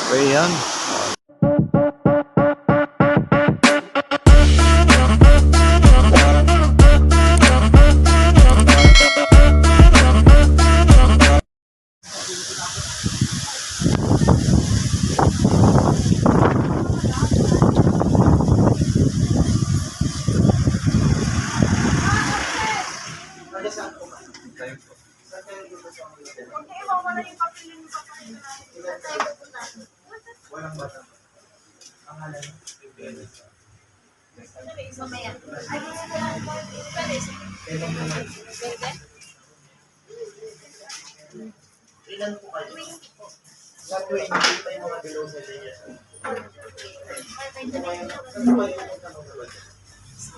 Okay, yan. Ilan po kayo? Sa 20 pa yung mga below sa linya.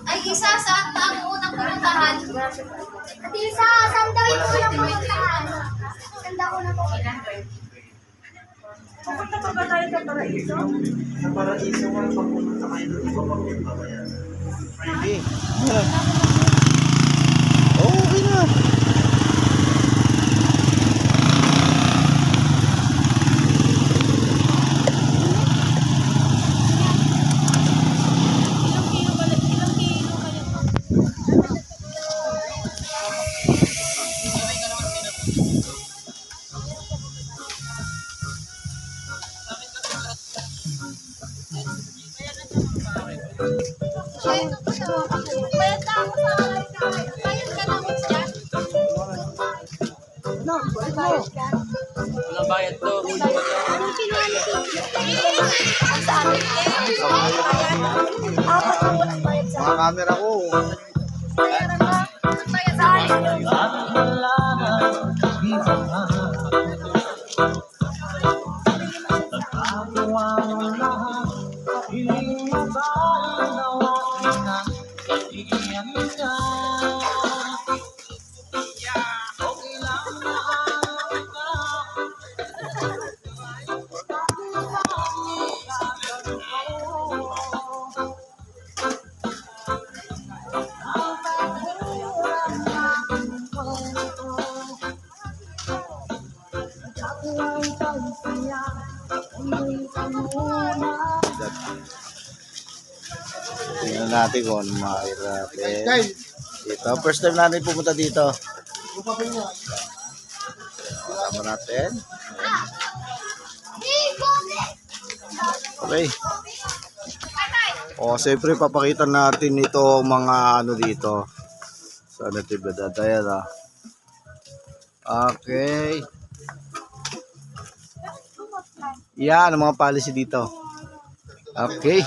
Ay, isa, saan ba ang unang pumuntahan? At isa, saan daw yung unang pumuntahan? Saan daw unang pumuntahan? Pupunta pa ba tayo sa Paraiso? Sa Paraiso nga, pag pumunta kayo doon, iba pa punta ba yan? Sige. Oh, okay na. Bayad na ako sa bayad ka na mo siya. Bayad ka. Walang bayad to. Anong kinuha ni Saan? Apat ang walang bayad sa Mga camera ko. bayaran mo. Bayad saan? Tingnan natin kung ano makakita natin. Dito. First time natin pumunta dito. Kasama natin. Okay. O, siyempre papakita natin ito mga ano dito. Sa natibidad. Ayan ah. Okay. Yan ang mga policy dito. Okay.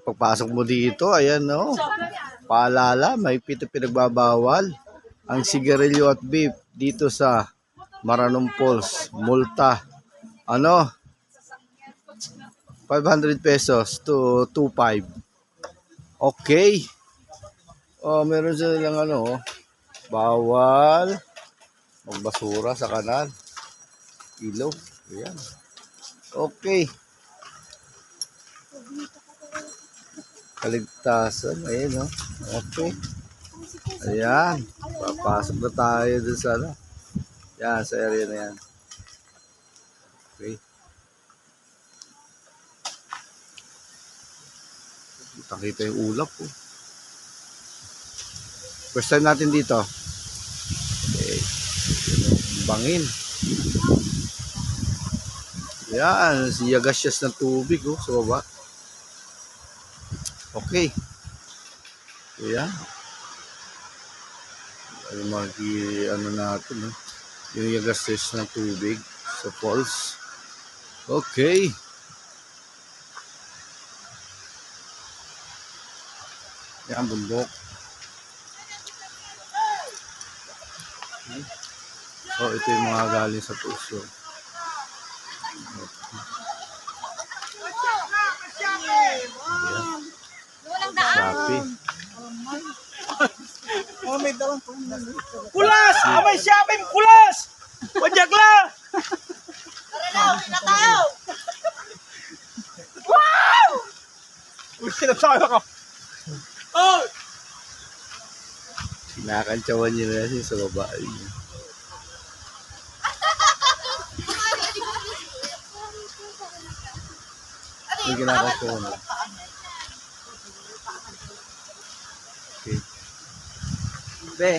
Pagpasok mo dito, ayan no. Paalala, may pinagbabawal ang sigarilyo at vape dito sa Maranong Falls. Multa. Ano? 500 pesos to 2.5. Okay. Oh, meron silang ano, bawal magbasura sa kanal. Ilaw. Ayan. Okay. Kaligtasan. Ayan, no? Okay. Ayan. Papasok na tayo dun sa ano. Yan, sa area na yan. Okay. Kita yung ulap po. First time natin dito. Okay. Bangin. Yan, siyagasyas ng tubig oh, sa baba. Okay. Ayan. Ay ano natin, no? Yung yagasyas ng tubig sa falls. Okay. Yan, bundok. Okay. So, ito yung mga galing sa puso. Sapi. Kulas! Amay shopping! Kulas! Wajak la! Tara na, uwi na tayo. Uy, sinapsakay ako. Oh! Sinakantsawan niya na siya sa babae. May ginagawa ko na. Okay. Be,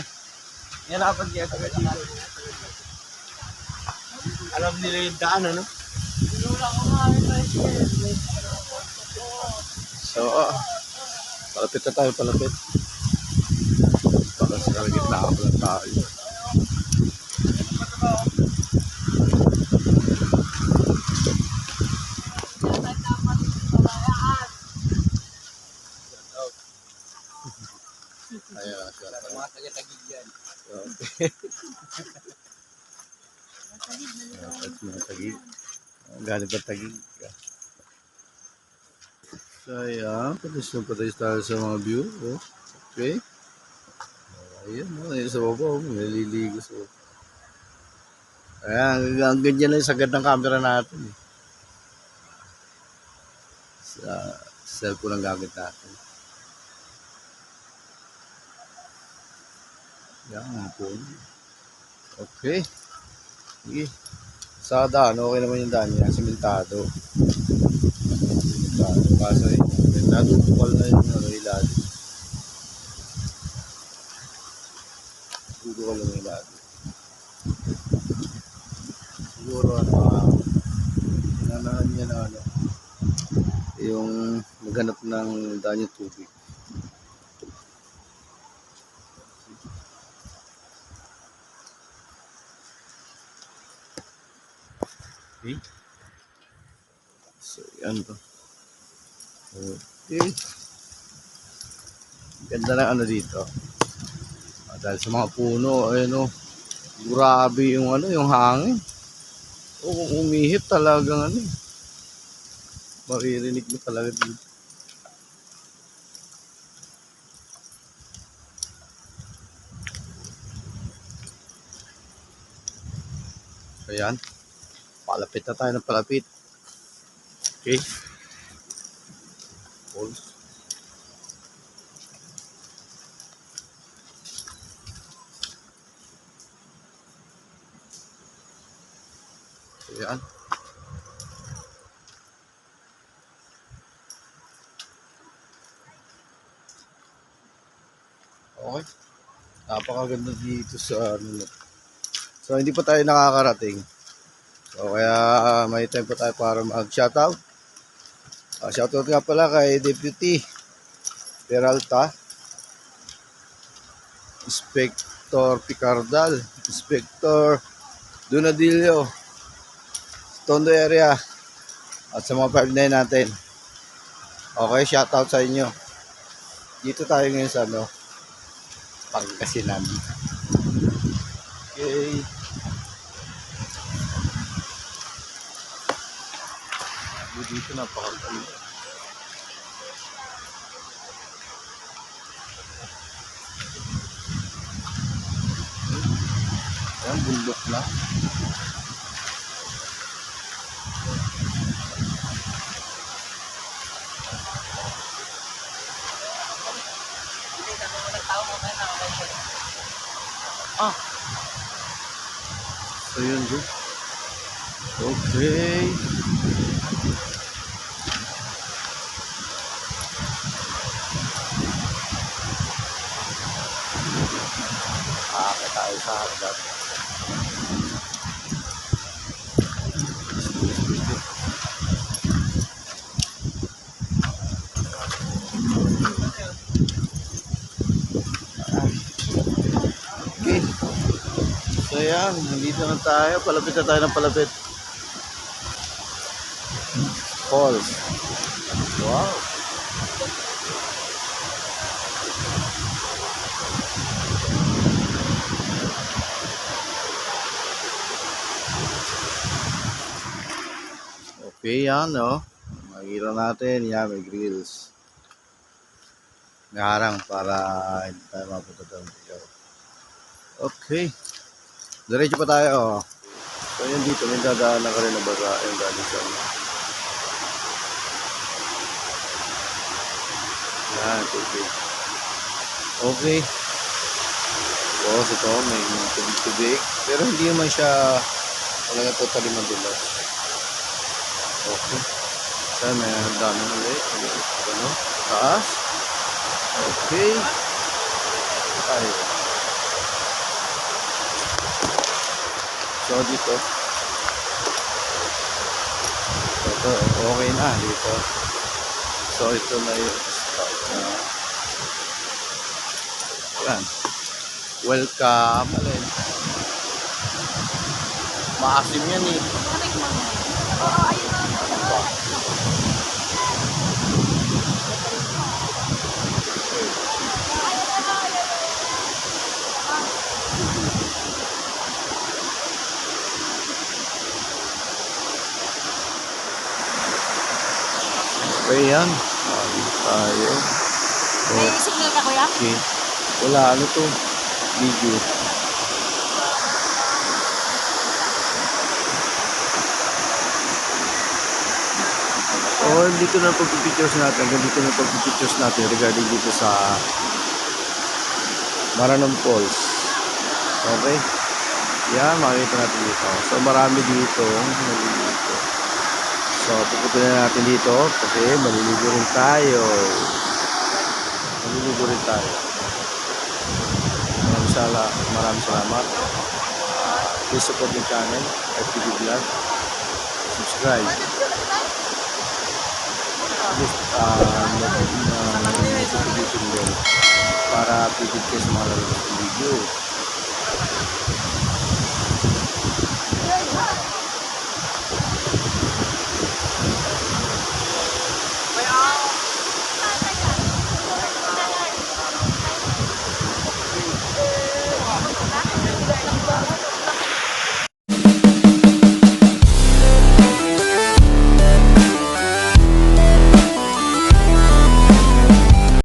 hirapan kaya sa dito. Alam nila yung daan, ano? So, palapit na tayo, palapit. Para sa kalagitnaan pa lang tayo. Ayan, Mga taga-tagig yan. okay. At mga tagig. Galing pa tagig. So, ayan. Patis tayo sa mga view. Oh. Okay. Ayan, ayun sa baba. Naliligo sa baba. Ayan, ang ganyan lang yung sagad ng camera natin. Sa cellphone ang gamit natin. Yan, ang phone. Okay. Sige. Sa daan, okay naman yung daan niya. Simentado. Kaso yun, nadupal na yung ilalim. Dudukal na yung ilalim. Siguro inanahan niya na yung maghanap ng daan yung tubig. Okay. So, yan to. Okay. Ganda ng ano dito. Dahil sa mga puno, ayun o. Grabe yung yung hangin. Kung umihip talagang maririnig mo talaga dito. Ayan. Palapit na tayo ng palapit. Okay. Falls. Ayan. Okay. Napakaganda dito sa So, hindi pa tayo nakakarating. So, kaya may time pa tayo para mag-shoutout. Shoutout nga pala kay Deputy Peralta, Inspector Picardal, Inspector Donadillo, Tondo area, at sa mga 5-9 natin. Okay, shoutout sa inyo. Dito tayo ngayon sa Pangasinan. Okay. Dito napakaganda. Ayan, bundok na. So yun, bro. Okay. Tayo sa hagdan. Okay. So yan, nandito na tayo. Palapit na tayo ng palapit. Falls. Wow. Okay, yan, no? Makikita natin, yan, may grills. May harang para hindi tayo mapunta doon. Okay. Diretso pa tayo, oh. So, yun dito, may dadaanan ka rin na baga, yung galing sa yan, tubig. Okay. So, ito, may tubig. Pero hindi naman siya talaga totally madulas. Okay. So, Ayan, may dami ulit. Ano? Taas. Okay. Ay. So, dito. Ito, okay na dito. So, ito na yung start na. Ayan. Welcome. Alin. Maasim yan eh. Okay yan. Tayo. May signal ka, kuya? Okay. Wala, ano to? Video. So, dito na pag-pictures natin. Dito na pag-pictures natin regarding dito sa Maranon Falls. Okay? Yan, makikita natin dito. So, marami dito. So, pupunta na natin dito kasi maliligo rin tayo. Maliligo rin tayo. Maraming salamat. Please support the channel, FPD Vlog. Subscribe. Please, notification bell para updated kayo sa mga lalabas ng video.